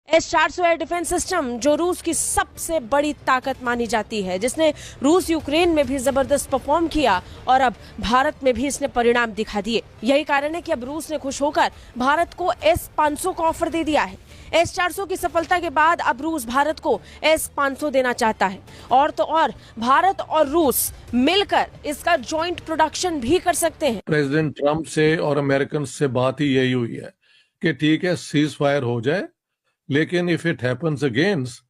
S-400 air defence system जो रूस की सबसे बड़ी ताकत मानी जाती है, जिसने रूस यूक्रेन में भी जबरदस्त परफॉर्म किया और अब भारत में भी इसने परिणाम दिखा दिए। यही कारण है कि अब रूस ने खुश होकर भारत को S-500 का ऑफर दे दिया है। S-400 की सफलता के बाद अब रूस भारत को S-500 देना चाहता है और तो और भारत और रूस मिलकर इसका जॉइंट प्रोडक्शन भी कर सकते हैं। प्रेसिडेंट ट्रंप से और अमेरिकन से बात ही यही हुई है कि ठीक है, सीज फायर हो जाए, लेकिन इफ इट हैपेंस अगेंस्ट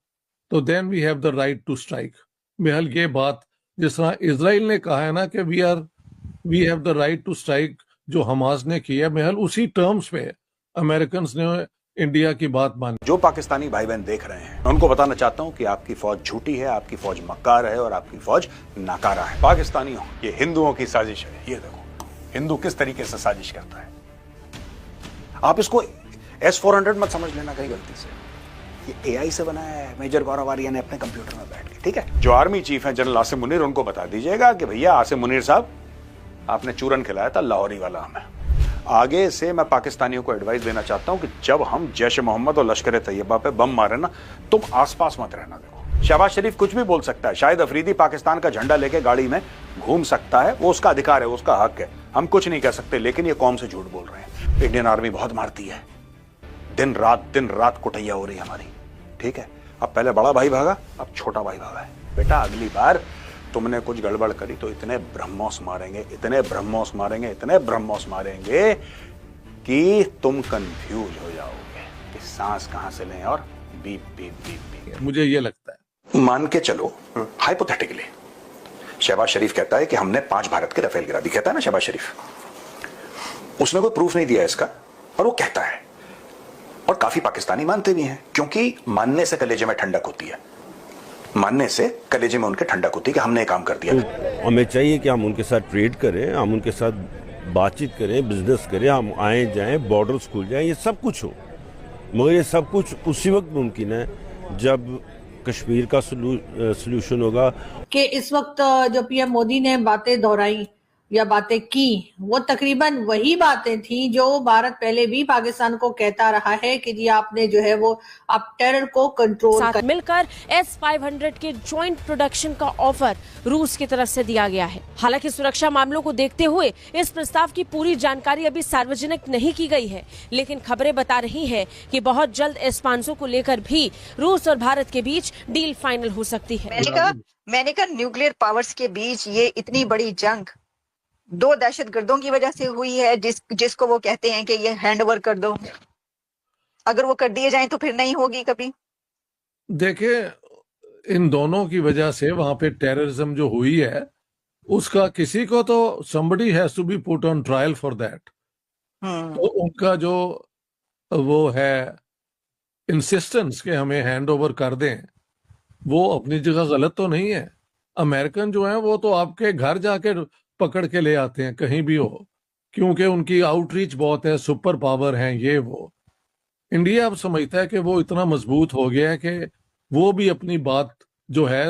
तो then we have the right to strike. बेहल ये बात जिस तरह इजराइल ने कहा है ना कि we have the right to strike, जो हमास ने किया, बेहल उसी टर्म्स पे अमेरिकन ने इंडिया की बात मानी। जो पाकिस्तानी भाई बहन देख रहे हैं, मैं उनको बताना चाहता हूं कि आपकी फौज झूठी है, आपकी फौज मक्कार है और आपकी फौज नाकारा है। पाकिस्तानियों, ये हिंदुओं की साजिश है। ये देखो हिंदू किस तरीके से साजिश करता है। आप इसको S-400 मत समझ लेना कहीं गलती से। ये AI से बनाया है मेजर गौरव आर्या ने अपने कंप्यूटर में बैठ के। ठीक है, जो आर्मी चीफ है जनरल आसिम मुनीर, उनको बता दीजिएगा कि भैया आसिम मुनीर साहब, आपने चूरन खिलाया था लाहौरी वाला हमें। आगे से मैं पाकिस्तानियों को एडवाइस देना चाहता हूं कि जब हम जैश मोहम्मद और लश्कर तैयबा पे बम मारे ना, तुम आसपास मत रहना। देखो शहबाज शरीफ कुछ भी बोल सकता है, शाहिद अफरीदी पाकिस्तान का झंडा लेके गाड़ी में घूम सकता है, वो उसका अधिकार है, उसका हक है, हम कुछ नहीं कह सकते। लेकिन ये कौम से झूठ बोल रहे हैं। इंडियन आर्मी बहुत मारती है, दिन रात कुटैया हो रही है हमारी। ठीक है, अब पहले बड़ा भाई भागा, अब छोटा भाई भागा है। बेटा अगली बार तुमने कुछ गड़बड़ करी तो इतने ब्रह्मोस मारेंगे, इतने ब्रह्मोस मारेंगे, इतने ब्रह्मोस मारेंगे कि तुम कंफ्यूज हो जाओगे कि सांस कहां से लें और बीप बीप बीप बीप। मुझे ये लगता है, मान के चलो हाइपोथेटिकली शहबाज शरीफ कहता है कि हमने 5 भारत के राफेल गिरा दी, कहता है ना शहबाज शरीफ। उसने कोई प्रूफ नहीं दिया इसका और वो कहता है, और काफी पाकिस्तानी मानते भी हैं, क्योंकि मानने से कलेजे में ठंडक होती है, मानने से कलेजे में उनके ठंडक होती है कि हमने काम कर दिया। तो हमें चाहिए कि हम उनके साथ ट्रेड करें, हम उनके साथ बातचीत करें, बिजनेस करें, हम आए जाएं, बॉर्डर्स खुल जाएं, ये सब कुछ हो। मगर ये सब कुछ उसी वक्त मुमकिन है जब कश्मीर का सलूशन होगा। कि इस वक्त जो पीएम मोदी ने बातें दोहराई या बातें की, वो तकरीबन वही बातें थी जो भारत पहले भी पाकिस्तान को कहता रहा है कि जी आपने जो है वो आप टेरर को कंट्रोल कर। मिलकर S-500 के जॉइंट प्रोडक्शन का ऑफर रूस की तरफ से दिया गया है। हालांकि सुरक्षा मामलों को देखते हुए इस प्रस्ताव की पूरी जानकारी अभी सार्वजनिक नहीं की गई है, लेकिन खबरें बता रही हैं कि बहुत जल्द S-500 को लेकर भी रूस और भारत के बीच डील फाइनल हो सकती है। मैंने कहा न्यूक्लियर पावर्स के बीच ये इतनी बड़ी जंग 2 दहशतगर्दों की वजह से हुई है, जिसको वो कहते हैं कि ये हैंड ओवर कर दो। अगर वो कर दिए जाएं तो फिर नहीं होगी कभी। देखिए, इन दोनों की वजह से वहां पे टेररिज्म जो हुई है, उसका किसी को तो somebody has to be put on trial for that। तो उनका जो वो है इंसिस्टेंस कि हमें हैंड ओवर कर दें, वो अपनी जगह गलत तो नहीं है। अमेरिकन जो है वो तो आपके घर जाके पकड़ के ले आते हैं कहीं भी हो, क्योंकि उनकी आउटरीच बहुत है, सुपर पावर है ये वो। इंडिया अब समझता है कि वो इतना मजबूत हो गया है कि वो भी अपनी बात जो है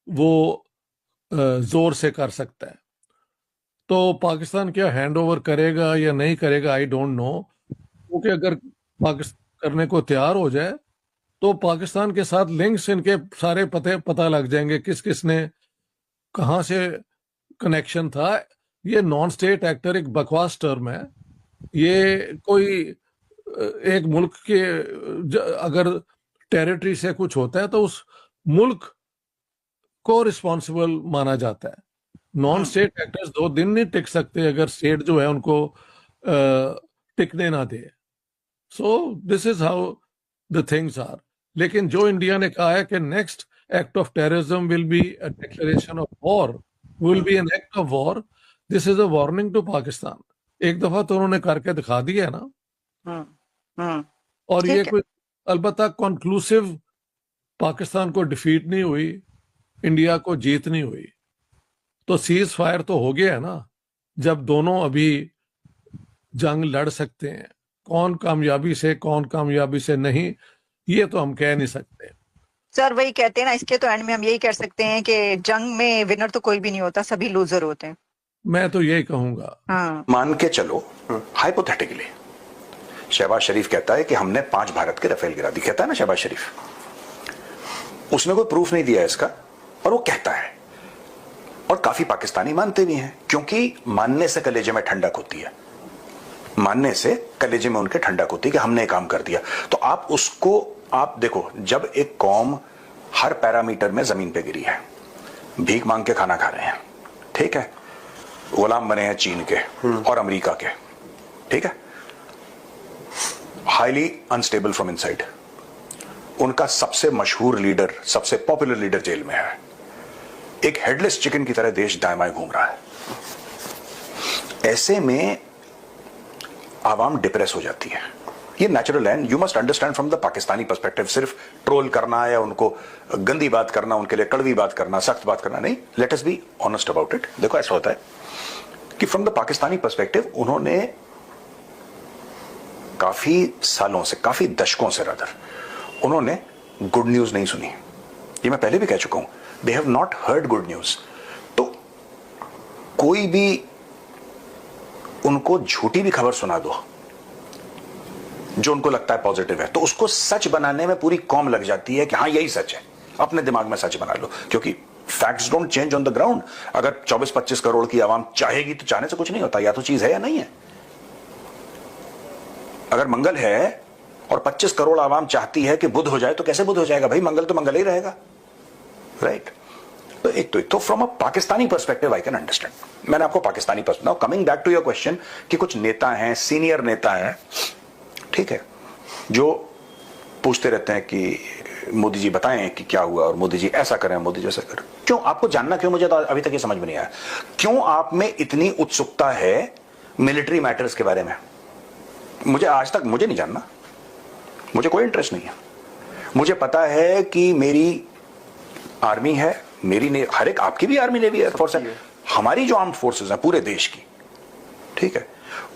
वो जोर से कर सकता है। तो पाकिस्तान क्या हैंड ओवर करेगा या नहीं करेगा, आई डोंट नो। क्योंकि अगर पाकिस्तान करने को तैयार हो जाए तो पाकिस्तान के साथ लिंक्स इनके सारे पता लग जाएंगे, किस किस ने कहां से कनेक्शन था। ये नॉन स्टेट एक्टर एक बकवास टर्म है। ये कोई एक मुल्क के अगर टेरिटरी से कुछ होता है तो उस मुल्क को रिस्पॉन्सिबल माना जाता है। नॉन स्टेट एक्टर्स 2 दिन नहीं टिक सकते अगर स्टेट जो है उनको टिकने ना दे। So this is how the things are. लेकिन जो इंडिया ने कहा है कि next act of terrorism will be a declaration of war, will be an act of war, this is a warning to Pakistan। एक दफा तो उन्होंने करके दिखा दिया है ना। और ये कोई अलबत्ता कंक्लूसिव पाकिस्तान को डिफीट नहीं हुई, इंडिया को जीत नहीं हुई। तो सीज फायर तो हो गया है ना। जब दोनों अभी जंग लड़ सकते हैं, कौन कामयाबी से कौन कामयाबी से नहीं, ये तो हम कह नहीं सकते। सर वही कहते हैं ना, इसके तो एंड में हम यही कह सकते हैं कि जंग में विनर तो कोई भी नहीं होता, सभी लूजर होते हैं। मैं तो यही कहूंगा। मान के चलो हाइपोथेटिकली शहबाज शरीफ कहता है कि हमने 5 भारत के राफेल गिरा दी, कहता है ना शहबाज शरीफ, उसने कोई प्रूफ नहीं दिया इसका और वो कहता है, और काफी पाकिस्तानी मानते भी हैं, क्योंकि मानने से कलेजे में ठंडक होती है, मानने से कलेजे में उनके ठंडक होती है कि हमने काम कर दिया। तो आप उसको आप देखो, जब एक कौम हर पैरामीटर में जमीन पे गिरी है, भीख मांग के खाना खा रहे हैं, ठीक है, गुलाम बने हैं चीन के और अमेरिका के, ठीक है, हाईली अनस्टेबल फ्रॉम इनसाइड, उनका सबसे मशहूर लीडर, सबसे पॉपुलर लीडर जेल में है, एक हेडलेस चिकन की तरह देश दाएं बाएं घूम रहा है। ऐसे में आवाम डिप्रेस हो जाती है, ये नेचुरल है। You must understand from the Pakistani perspective, सिर्फ ट्रोल करना या उनको गंदी बात करना, उनके लिए कड़वी बात करना, सख्त बात करना नहीं, let us be honest about it. देखो ऐसा होता है कि फ्रॉम द पाकिस्तानी पर्सपेक्टिव उन्होंने काफी सालों से, काफी दशकों से रादर, उन्होंने गुड न्यूज नहीं सुनी। ये मैं पहले भी कह चुका हूं, they have not heard good news. तो कोई भी उनको झूठी भी खबर सुना दो जो उनको लगता है पॉजिटिव है, तो उसको सच बनाने में पूरी कौम लग जाती है कि हाँ यही सच है, अपने दिमाग में सच बना लो, क्योंकि facts don't change on the ground. अगर 24-25 करोड़ की आवाम चाहेगी तो चाहने से कुछ नहीं होता, या तो चीज है या नहीं है। अगर मंगल है और 25 करोड़ आवाम चाहती है कि बुध हो जाए, तो कैसे बुध हो जाएगा भाई? मंगल तो मंगल ही रहेगा, राइट? तो एक तो from a Pakistani perspective I can understand. मैंने आपको Pakistani perspective, coming back to your question, कि कुछ नेता हैं, सीनियर नेता हैं, ठीक है, जो पूछते रहते हैं कि मोदी जी बताएं कि क्या हुआ, और मोदी जी ऐसा करें, मोदी जी ऐसा करें। क्यों आपको जानना, क्यों? मुझे तो अभी तक ये समझ में नहीं आया, क्यों आप में इतनी उत्सुकता है मिलिट्री मैटर्स के बारे में? मुझे आज तक, मुझे नहीं जानना, मुझे कोई इंटरेस्ट नहीं है। मुझे पता है कि मेरी आर्मी है, मेरी हर एक, आपकी भी आर्मी नेवी एयरफोर्स है, हमारी जो आर्म्ड फोर्सेस है पूरे देश की, ठीक है,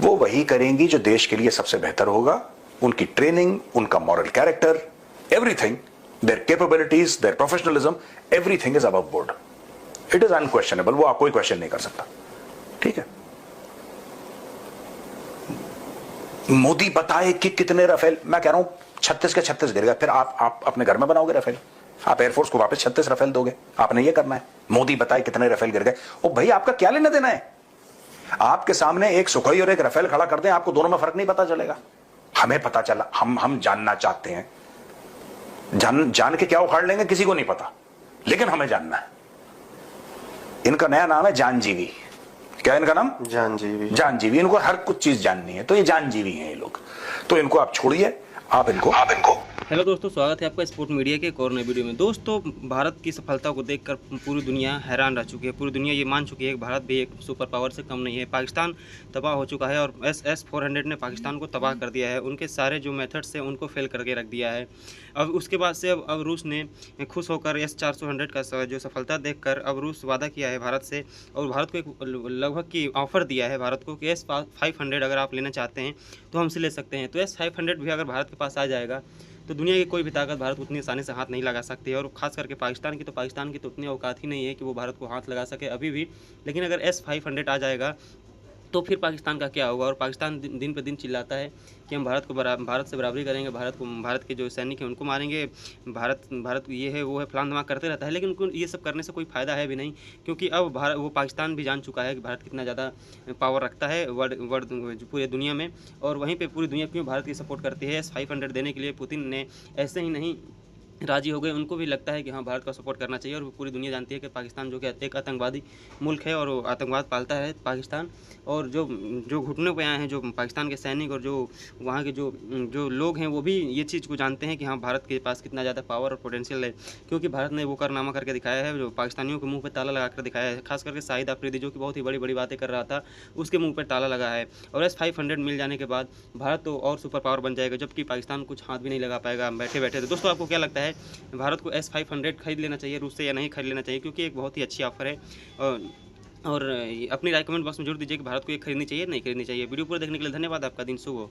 वो वही करेंगी जो देश के लिए सबसे बेहतर होगा। उनकी ट्रेनिंग, उनका moral character, everything, their capabilities, their professionalism, everything is above board, it is unquestionable, वो आप कोई क्वेश्चन नहीं कर सकता, ठीक है। मोदी बताए कि कितने राफेल, मैं कह रहा हूं 36 के 36 गिर गए, फिर आप अपने घर में बनाओगे राफेल? आप एयरफोर्स को वापस 36 राफेल दोगे? आपने ये करना है? मोदी बताए कितने राफेल गिर गए, ओ भाई आपका क्या लेना देना है? आपके सामने एक सुखोई और एक राफेल खड़ा कर दें, आपको दोनों में फर्क नहीं पता चलेगा? हमें पता चला, हम जानना चाहते हैं, जान के क्या उखाड़ लेंगे किसी को नहीं पता, लेकिन हमें जानना है। इनका नया नाम है जानजीवी। क्या इनका नाम? जानजीवी। जानजीवी, इनको हर कुछ चीज जाननी है, तो ये जानजीवी हैं ये लोग। तो इनको आप छोड़िए, आप इनको हेलो दोस्तों, स्वागत है आपका स्पोर्ट मीडिया के एक और नए वीडियो में। दोस्तों, भारत की सफलता को देखकर पूरी दुनिया हैरान रह चुकी है। पूरी दुनिया ये मान चुकी है कि भारत भी एक सुपर पावर से कम नहीं है। पाकिस्तान तबाह हो चुका है और SS-400 ने पाकिस्तान को तबाह कर दिया है। उनके सारे जो मेथड्स हैं उनको फेल करके रख दिया है। अब उसके बाद से अब रूस ने खुश होकर S-400 का जो सफलता देखकर अब रूस वादा किया है भारत से, और भारत को एक लगभग की ऑफ़र दिया है भारत को कि S-500 अगर आप लेना चाहते हैं तो हमसे ले सकते हैं। तो S-500 भी अगर भारत के पास आ जाएगा तो दुनिया की कोई भी ताकत भारत को उतनी आसानी से हाथ नहीं लगा सकती है, और ख़ास करके पाकिस्तान की तो उतनी औकात ही नहीं है कि वो भारत को हाथ लगा सके अभी भी। लेकिन अगर S-500 आ जाएगा तो फिर पाकिस्तान का क्या होगा? और पाकिस्तान दिन पे दिन चिल्लाता है कि हम भारत से बराबरी करेंगे, भारत के जो सैनिक हैं उनको मारेंगे, भारत ये है वो है, फलान धमाक करते रहता है। लेकिन उनको ये सब करने से कोई फ़ायदा है भी नहीं, क्योंकि अब वो पाकिस्तान भी जान चुका है कि भारत कितना ज़्यादा पावर रखता है वर्ल्ड पूरे दुनिया में, और वहीं पर पूरी दुनिया क्यों भारत की सपोर्ट करती है। S-500 देने के लिए पुतिन ने ऐसे ही नहीं राजी हो गए, उनको भी लगता है कि हाँ भारत का सपोर्ट करना चाहिए। और पूरी दुनिया जानती है कि पाकिस्तान जो कि एक आतंकवादी मुल्क है और आतंकवाद पालता है पाकिस्तान। और जो घुटनों पे आए हैं जो पाकिस्तान के सैनिक और जो वहाँ के जो लोग हैं वो भी ये चीज़ को जानते हैं कि हाँ भारत के पास कितना ज़्यादा पावर और पोटेंशियल है, क्योंकि भारत ने वो कारनामा करके दिखाया है, जो पाकिस्तानियों के मुँह पर ताला लगा कर दिखाया है। खास करके शाहिद अफरीदी जो कि बहुत ही बड़ी बड़ी बातें कर रहा था, उसके मुँह पर ताला लगा है। और S-500 मिल जाने के बाद भारत तो और सुपर पावर बन जाएगा, जबकि पाकिस्तान कुछ हाथ भी नहीं लगा पाएगा बैठे बैठे। तो दोस्तों, आपको क्या लगता है, भारत को S-500 खरीद लेना चाहिए रूस से या नहीं खरीद लेना चाहिए? क्योंकि एक बहुत ही अच्छी ऑफर है। और अपनी राय कमेंट बॉक्स में जरूर दीजिए कि भारत को ये खरीदनी चाहिए नहीं खरीदनी चाहिए। वीडियो पूरा देखने के लिए धन्यवाद। आपका दिन शुभ हो।